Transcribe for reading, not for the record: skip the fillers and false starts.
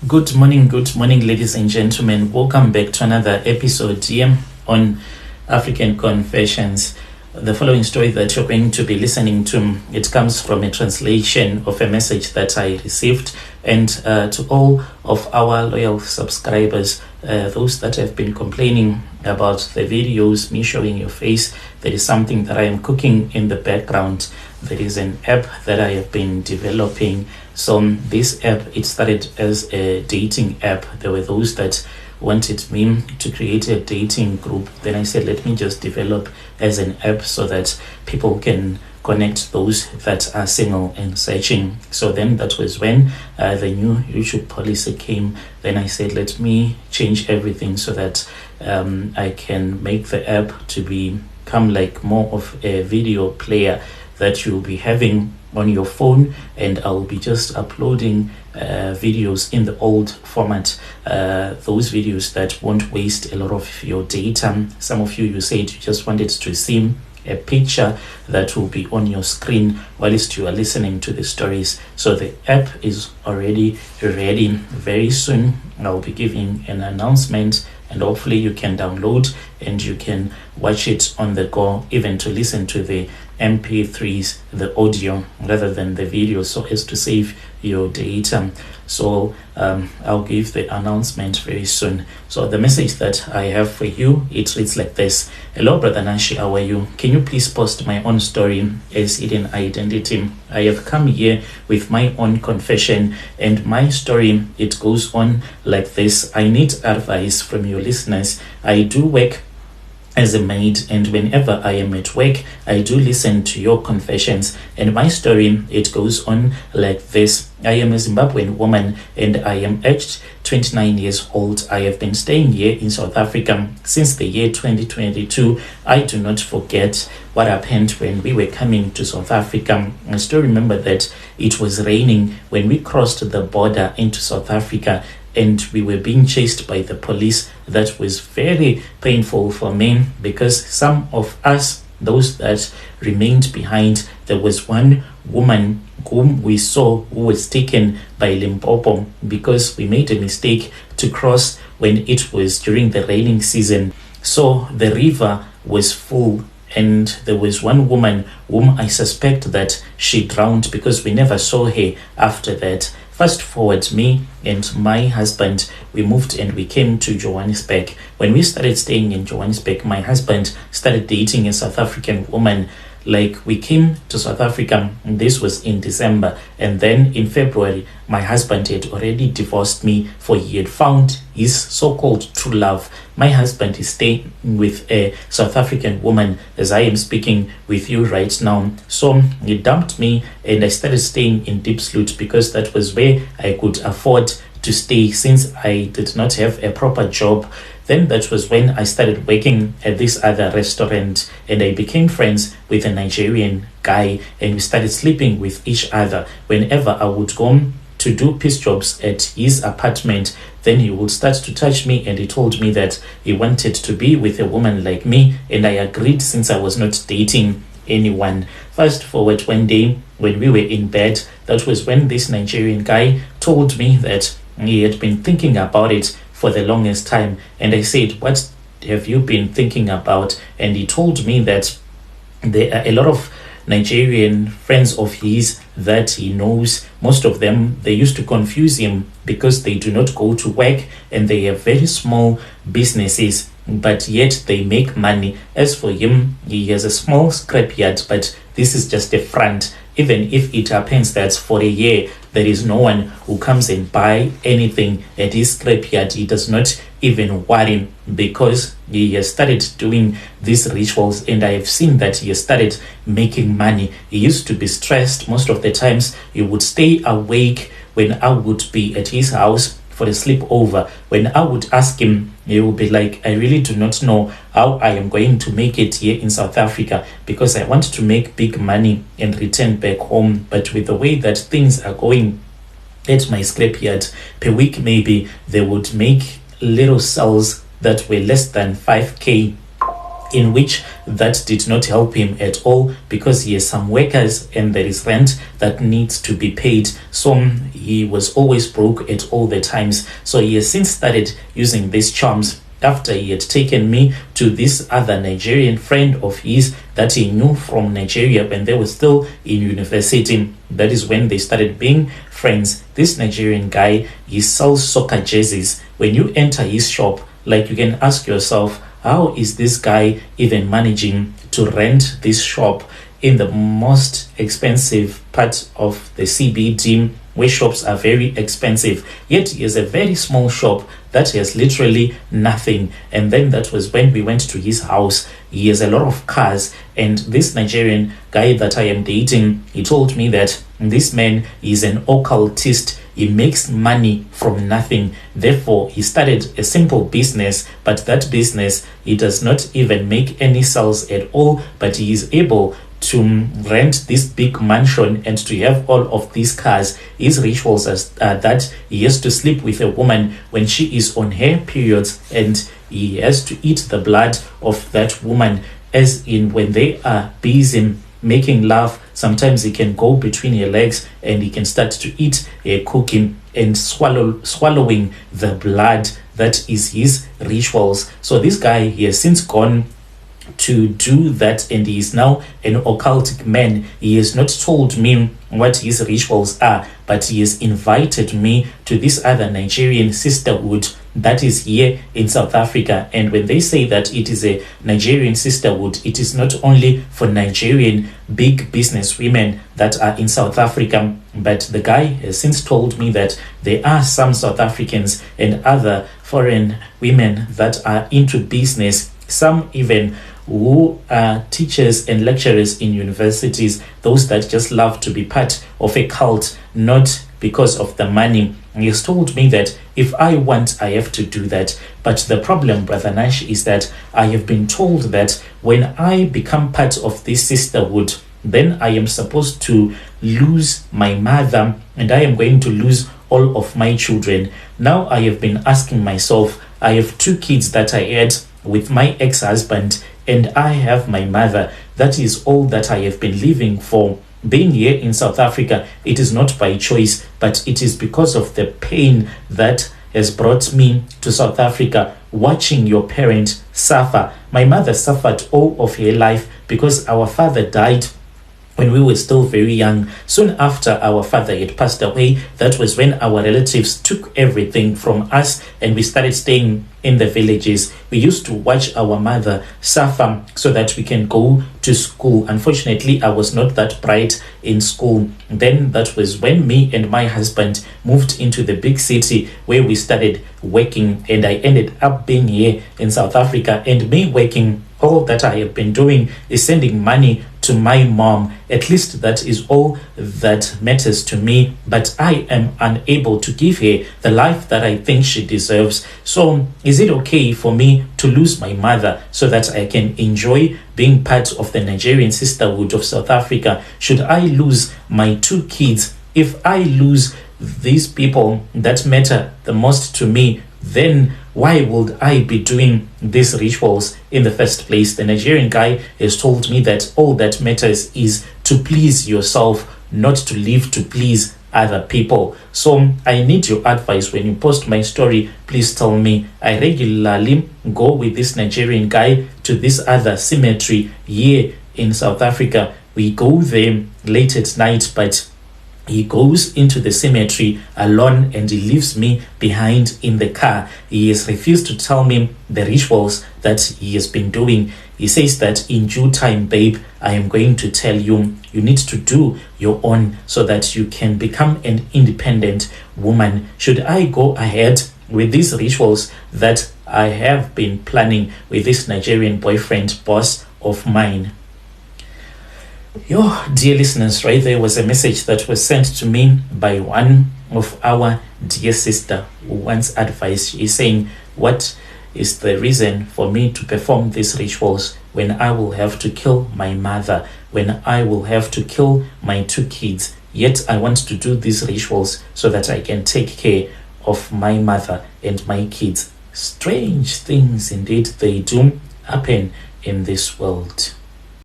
Good morning, ladies and gentlemen. Welcome back to another episode here on African Confessions. The following story that you're going to be listening to, it comes from a translation of a message that I received. And to all of our loyal subscribers, those that have been complaining about the videos, me showing your face, there is something that I am cooking in the background. There is an app that I have been developing. So this app, it started as a dating app. There were those that wanted me to create a dating group. Then I said, let me just develop as an app so that people can connect those that are single and searching. So then that was when the new YouTube policy came. Then I said, let me change everything so that I can make the app to become like more of a video player that you'll be having on your phone, and I'll be just uploading videos in the old format, those videos that won't waste a lot of your data. Some of you said you just wanted to see a picture that will be on your screen whilst you are listening to the stories. So the app is already ready. Very soon I'll be giving an announcement, and hopefully you can download and you can watch it on the go, even to listen to the MP3s, the audio rather than the video, so as to save your data. So I'll give the announcement very soon. So the message that I have for you, it reads like this. Hello, Brother Nashi, how are you? Can you please post my own story as hidden identity? I have come here with my own confession, and my story, it goes on like this. I need advice from your listeners. I do work as a maid, and whenever I am at work, I do listen to your confessions. And my story, it goes on like this. I am a Zimbabwean woman, and I am aged 29 years old. I have been staying here in South Africa since the year 2022. I do not forget what happened when we were coming to South Africa. I still remember that it was raining when we crossed the border into South Africa, and we were being chased by the police. That was very painful for me, because some of us, those that remained behind, there was one woman whom we saw who was taken by Limpopo because we made a mistake to cross when it was during the raining season. So the river was full, and there was one woman whom I suspect that she drowned, because we never saw her after that. Fast forward, me and my husband, we moved and we came to Johannesburg. When we started staying in Johannesburg, my husband started dating a South African woman. Like, we came to South Africa, and this was in December, and then in February my husband had already divorced me, for he had found his so-called true love. My husband is staying with a South African woman as I am speaking with you right now. So he dumped me, and I started staying in Diepsloot, because that was where I could afford to stay, since I did not have a proper job. Then that was when I started working at this other restaurant, and I became friends with a Nigerian guy, and we started sleeping with each other. Whenever I would go to do piece jobs at his apartment, then he would start to touch me, and he told me that he wanted to be with a woman like me, and I agreed, since I was not dating anyone. Fast forward, one day when we were in bed, that was when this Nigerian guy told me that he had been thinking about it for the longest time. And I said, what have you been thinking about? And he told me that there are a lot of Nigerian friends of his that he knows. Most of them, they used to confuse him because they do not go to work, and they have very small businesses, but yet they make money. As for him, he has a small scrapyard, but this is just a front. Even if it happens that for a year there is no one who comes and buy anything at his scrapyard, he does not even worry, because he has started doing these rituals, and I have seen that he has started making money. He used to be stressed most of the times. He would stay awake when I would be at his house for a sleepover. When I would ask him, he would be like, I really do not know how I am going to make it here in South Africa, because I want to make big money and return back home. But with the way that things are going at my scrapyard, per week maybe they would make little sales that were less than 5k, in which that did not help him at all, because he has some workers and there is rent that needs to be paid. So he he was always broke at all the times. So he has since started using these charms after he had taken me to this other Nigerian friend of his that he knew from Nigeria when they were still in university. That is when they started being friends. This Nigerian guy, he sells soccer jerseys. When you enter his shop, like, you can ask yourself, how is this guy even managing to rent this shop in the most expensive part of the CBD, where shops are very expensive, yet he has a very small shop that has literally nothing. And then that was when we went to his house. He has a lot of cars, and this Nigerian guy that I am dating, he told me that this man is an occultist. He makes money from nothing. Therefore, he started a simple business, but that business, he does not even make any sales at all, but he is able to rent this big mansion and to have all of these cars. His rituals are that he has to sleep with a woman when she is on her periods, and he has to eat the blood of that woman, as in when they are busy making love. Sometimes he can go between her legs and he can start to eat a cooking and swallowing the blood. That is his rituals. So this guy, he has since gone to do that, and he is now an occultic man. He has not told me what his rituals are, but he has invited me to this other Nigerian sisterhood that is here in South Africa. And when they say that it is a Nigerian sisterhood, it is not only for Nigerian big business women that are in South Africa, but the guy has since told me that there are some South Africans and other foreign women that are into business, some even who are teachers and lecturers in universities, those that just love to be part of a cult, not because of the money. He has told me that if I want, I have to do that. But the problem, Brother Nash, is that I have been told that when I become part of this sisterhood, then I am supposed to lose my mother, and I am going to lose all of my children. Now I have been asking myself, I have 2 kids that I had with my ex-husband, and I have my mother. That is all that I have been living for. Being here in South Africa, it is not by choice, but it is because of the pain that has brought me to South Africa, watching your parent suffer. My mother suffered all of her life because our father died when we were still very young. Soon after our father had passed away, that was when our relatives took everything from us and we started staying in the villages. We used to watch our mother suffer so that we can go to school. Unfortunately, I was not that bright in school. Then that was when me and my husband moved into the big city where we started working, and I ended up being here in South Africa. And me working, all that I have been doing is sending money to my mom. At least that is all that matters to me, but I am unable to give her the life that I think she deserves. So is it okay for me to lose my mother so that I can enjoy being part of the Nigerian sisterhood of South Africa? Should I lose my 2 kids? If I lose these people that matter the most to me, then why would I be doing these rituals in the first place? The Nigerian guy has told me that all that matters is to please yourself, not to live to please other people. So I need your advice. When you post my story, please tell me. I regularly go with this Nigerian guy to this other cemetery here in South Africa. We go there late at night, but he goes into the cemetery alone and he leaves me behind in the car. He has refused to tell me the rituals that he has been doing. He says that in due time, babe, I am going to tell you. You need to do your own so that you can become an independent woman. Should I go ahead with these rituals that I have been planning with this Nigerian boyfriend boss of mine? Yo, dear listeners, right there was a message that was sent to me by one of our dear sister who wants advice. She's saying, what is the reason for me to perform these rituals when I will have to kill my mother, when I will have to kill my 2 kids? Yet I want to do these rituals so that I can take care of my mother and my kids. Strange things indeed they do happen in this world.